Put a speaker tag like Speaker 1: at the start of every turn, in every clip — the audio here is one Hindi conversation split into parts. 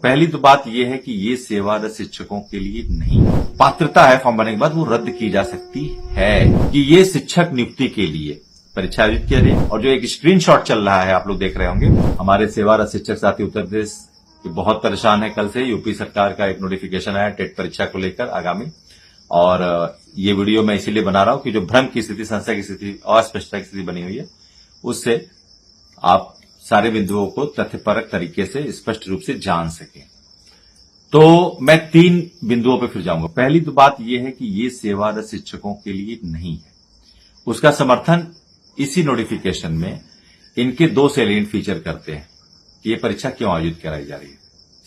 Speaker 1: पहली तो बात यह है कि ये सेवारत शिक्षकों के लिए नहीं, पात्रता है फॉर्म भरने के बाद वो रद्द की जा सकती है कि ये शिक्षक नियुक्ति के लिए परीक्षा आयोजित किया जाए। और जो एक स्क्रीनशॉट चल रहा है आप लोग देख रहे होंगे, हमारे सेवारत शिक्षक साथी उत्तर प्रदेश बहुत परेशान है। कल से यूपी सरकार का एक नोटिफिकेशन आया टेट परीक्षा को लेकर आगामी, और ये वीडियो मैं इसीलिए बना रहा हूं कि जो भ्रम की स्थिति, संशय की स्थिति, अस्पष्टता की स्थिति बनी हुई है, उससे आप सारे बिंदुओं को तथ्यपरक तरीके से स्पष्ट रूप से जान सकें। तो मैं 3 बिंदुओं पर फिर जाऊंगा। पहली तो बात यह है कि ये सेवारत शिक्षकों के लिए नहीं है। उसका समर्थन इसी नोटिफिकेशन में इनके 2 सैलिएंट फीचर करते हैं कि ये परीक्षा क्यों आयोजित कराई जा रही है।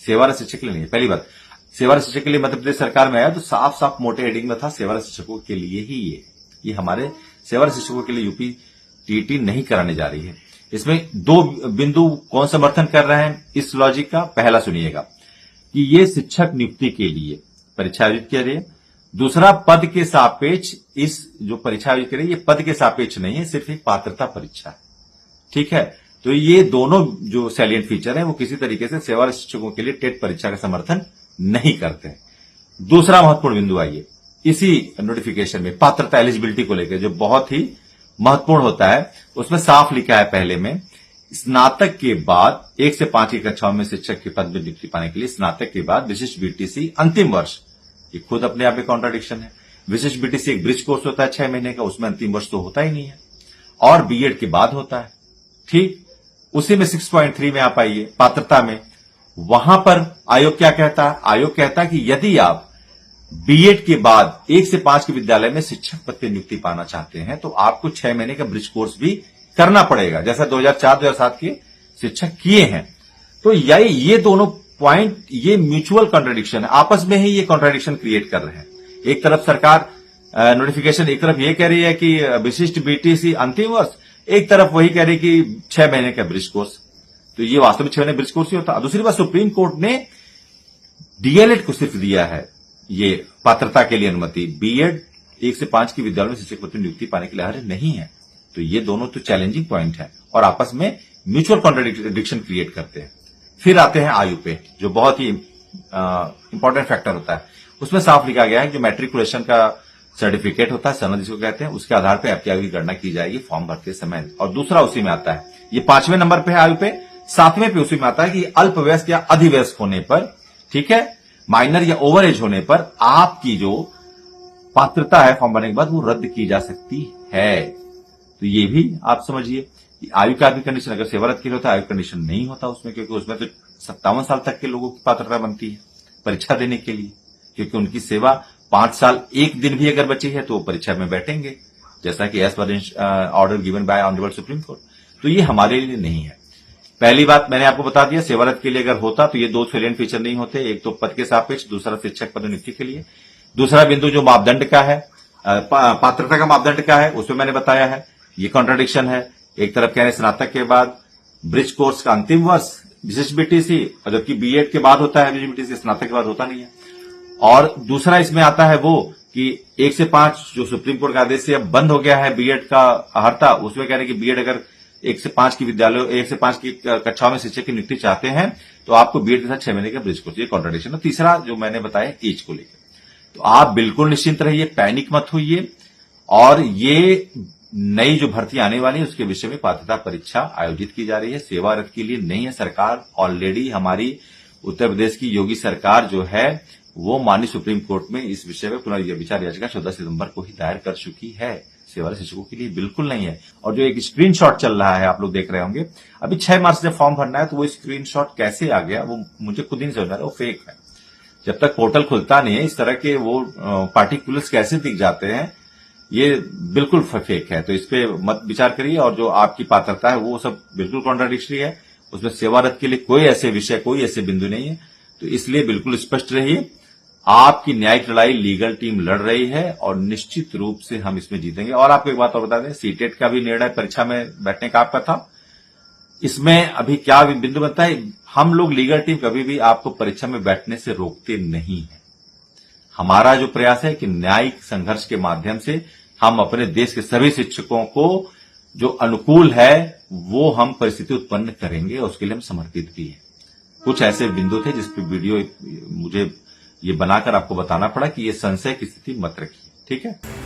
Speaker 1: सेवारत शिक्षक के लिए नहीं है। पहली बात, सेवारत शिक्षक के लिए मध्य प्रदेश सरकार में आया तो साफ साफ मोटे हेडिंग में था सेवारत शिक्षकों के लिए ही ये हमारे सेवारत शिक्षकों के लिए यूपी टीईटी नहीं कराने जा रही है। इसमें 2 बिंदु कौन समर्थन कर रहे हैं इस लॉजिक का। पहला सुनिएगा कि ये शिक्षक नियुक्ति के लिए परीक्षा आयोजित किया जाए। दूसरा, पद के सापेक्ष इस जो परीक्षा आयोजित करें, ये पद के सापेक्ष नहीं है, सिर्फ एक पात्रता परीक्षा है। ठीक है, तो ये दोनों जो सैलिएंट फीचर हैं वो किसी तरीके से सेवारत शिक्षकों के लिए टेट परीक्षा का समर्थन नहीं करते हैं। दूसरा महत्वपूर्ण बिंदु आइए इसी नोटिफिकेशन में पात्रता एलिजिबिलिटी को लेकर, जो बहुत ही महत्वपूर्ण होता है। उसमें साफ लिखा है पहले में, स्नातक के बाद 1 से 5 की कक्षाओं में शिक्षक के पद में नियुक्ति पाने के लिए स्नातक के बाद विशिष्ट बीटीसी अंतिम वर्ष, ये खुद अपने आप में कॉन्ट्राडिक्शन है। विशिष्ट बीटीसी एक ब्रिज कोर्स होता है 6 महीने का, उसमें अंतिम वर्ष तो होता ही नहीं है, और बीएड के बाद होता है। ठीक, उसी में 6.3 में आप आइए पात्रता में, वहां पर आयोग क्या कहता है? आयोग कहता है कि यदि आप बीएड के बाद 1 से 5 के विद्यालय में शिक्षक पद पर नियुक्ति पाना चाहते हैं तो आपको 6 महीने का ब्रिज कोर्स भी करना पड़ेगा, जैसा 2004-2007 के शिक्षक किए हैं। तो ये दोनों पॉइंट, ये म्यूचुअल कॉन्ट्रडिक्शन है, आपस में ही ये कॉन्ट्रडिक्शन क्रिएट कर रहे हैं। एक तरफ सरकार नोटिफिकेशन एक तरफ ये कह रही है कि विशिष्ट बीटीसी अंतिम वर्ष, एक तरफ वही कह रही है कि 6 महीने का ब्रिज कोर्स। तो ये वास्तव में 6 महीने ब्रिज कोर्स ही होता है। दूसरी बात, सुप्रीम कोर्ट ने डीएलएड को सिर्फ दिया है ये पात्रता के लिए अनुमति, बीएड 1 से 5 की विद्यालयों में शिक्षक पद में नियुक्ति पाने के लिए अर्ह नहीं है। तो ये दोनों तो चैलेंजिंग पॉइंट है और आपस में म्यूचुअल कॉन्ट्रडिक्शन क्रिएट करते हैं। फिर आते हैं आयु पे, जो बहुत ही इंपॉर्टेंट फैक्टर होता है। उसमें साफ लिखा गया है जो मैट्रिकुलेशन का सर्टिफिकेट होता है, सनद जिसको कहते हैं, उसके आधार पर आपकी आयु की गणना की जाएगी फॉर्म भरते समय। और दूसरा उसी में आता है, ये 5वें नंबर पे है आयु पे, 7वें पे उसी में आता है कि अल्पवयस्क या अधिवयस्क होने पर, ठीक है, माइनर या ओवर एज होने पर आपकी जो पात्रता है फॉर्म भरने के बाद वो रद्द की जा सकती है। तो ये भी आप समझिए कि आयु का भी कंडीशन अगर सेवारत के लिए होता है, आयु कंडीशन नहीं होता उसमें, क्योंकि उसमें तो 57 साल तक के लोगों की पात्रता बनती है परीक्षा देने के लिए, क्योंकि उनकी सेवा 5 साल 1 दिन भी अगर बची है तो वो परीक्षा में बैठेंगे, जैसा कि as per order given by honourable supreme court. तो ये हमारे लिए नहीं है। पहली बात मैंने आपको बता दिया, सेवारत के लिए अगर होता तो ये 2 सैलिएंट फीचर नहीं होते, एक तो पद के सापेक्ष, दूसरा शिक्षक पद नियुक्ति के लिए। दूसरा बिंदु जो मापदंड का है, पात्रता का मापदंड का है, उसमें मैंने बताया है ये कॉन्ट्रडिक्शन है। एक तरफ कह रहे हैं स्नातक के बाद ब्रिज कोर्स का अंतिम वर्ष विशिष्ट बीटीसी, जबकि बीएड के बाद होता है विशिष्ट बीटीसी, स्नातक के बाद होता नहीं है। और दूसरा इसमें आता है वो कि 1 से 5 जो सुप्रीम कोर्ट का आदेश से अब बंद हो गया है बीएड का अहर्ता, उसमें कह रहे हैं कि बीएड अगर 1 से 5 की विद्यालयों 1 से 5 की कक्षाओं में शिक्षक की नियुक्ति चाहते हैं तो आपको बीएड के साथ 6 महीने का ब्रिज कोर्स, ये कॉन्ट्रडिक्शन है। तीसरा जो मैंने बताया एज को लेकर, तो आप बिल्कुल निश्चिंत रहिए, पैनिक मत होइए, और ये नई जो भर्ती आने वाली है उसके विषय में पात्रता परीक्षा आयोजित की जा रही है, सेवारत के लिए नहीं है। सरकार ऑलरेडी, हमारी उत्तर प्रदेश की योगी सरकार जो है वो माननीय सुप्रीम कोर्ट में इस विषय में पुनर्विचार याचिका 14 सितंबर को ही दायर कर चुकी है। सेवारत शिक्षकों के लिए बिल्कुल नहीं है। और जो एक स्क्रीनशॉट चल रहा है आप लोग देख रहे होंगे, अभी 6 मार्च से फॉर्म भरना है, तो वो स्क्रीनशॉट कैसे आ गया वो मुझे खुद ही नहीं समझ आ रहा, वो फेक है। जब तक पोर्टल खुलता नहीं है इस तरह के वो पार्टिकुलर्स कैसे दिख जाते हैं, ये बिल्कुल फेक है। तो इस पे मत विचार करिए, और जो आपकी पात्रता है वो सब बिल्कुल कॉन्ट्राडिक्टरी है, उसमें सेवारत के लिए कोई ऐसे विषय, कोई ऐसे बिंदु नहीं है। तो इसलिए बिल्कुल स्पष्ट रहिए, आपकी न्यायिक लड़ाई लीगल टीम लड़ रही है और निश्चित रूप से हम इसमें जीतेंगे। और आपको एक बात और बता दें, सीटेट का भी निर्णय परीक्षा में बैठने का आपका था, इसमें अभी क्या बिंदु बनता है, हम लोग लीगल टीम कभी भी आपको परीक्षा में बैठने से रोकते नहीं है। हमारा जो प्रयास है कि न्यायिक संघर्ष के माध्यम से हम अपने देश के सभी शिक्षकों को जो अनुकूल है वो हम परिस्थिति उत्पन्न करेंगे, उसके लिए हम समर्पित भी हैं। कुछ ऐसे बिंदु थे जिस पे वीडियो मुझे ये बनाकर आपको बताना पड़ा कि ये संशय की स्थिति मत रखिए। ठीक है।